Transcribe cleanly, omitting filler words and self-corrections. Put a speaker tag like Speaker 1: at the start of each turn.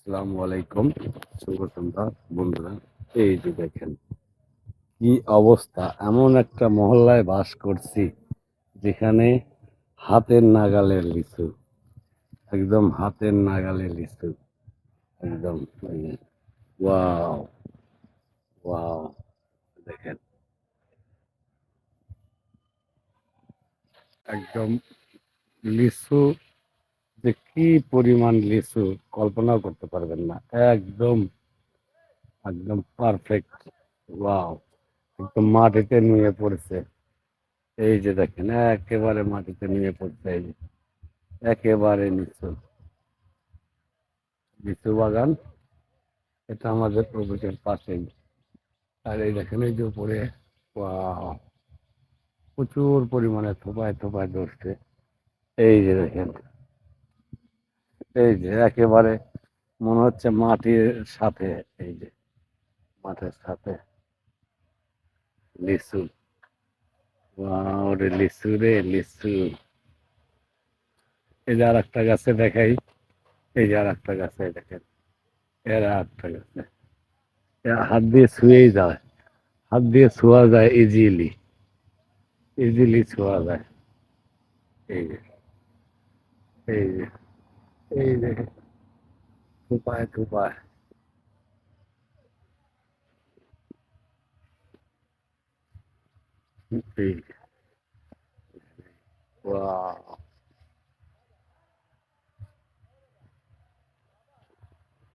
Speaker 1: আসসালামু আলাইকুম, শুভ সন্ধ্যা বন্ধুরা। এই যে দেখেন কি অবস্থা, এমন একটা মহল্লায় বাস করছি যেখানে হাতের নাগালের লিচু, একদম হাতের নাগালের লিচু, একদম ওয়াও ওয়াও। দেখেন একদম লিচু, যে কি পরিমাণ লিচু কল্পনাও করতে পারবেন না। একদম একদম পারফেক্ট। ওয়াও, একদম মাটিতে নুয়ে পড়েছে। এই যে দেখেন একেবারে মাটিতে নুয়ে পড়ছে, এই যে একেবারে নিচু লিচু বাগান। এটা আমাদের প্রবেশের পাশেই। আর এই দেখেন এই যে উপরে, ওয়াও, প্রচুর পরিমাণে থোপায় থোপায় ধরছে। এই যে দেখেন, এই যে একেবারে মনে হচ্ছে মাটির সাথে, এই যে মাঠের সাথে লিচু। ওয়াও রে লিচু, রে লিচু। এই যে আর একটা গাছে দেখাই, এই যে আর একটা গাছে দেখেন, এর আর একটা গাছে হাত দিয়ে ছুঁয়েই যায়, হাত দিয়ে ছোঁয়া যায়, ইজিলি ইজিলি ছোঁয়া যায়। এই যে এই যে এই যে থোপায় থোপায়। এই যে, ওয়াও,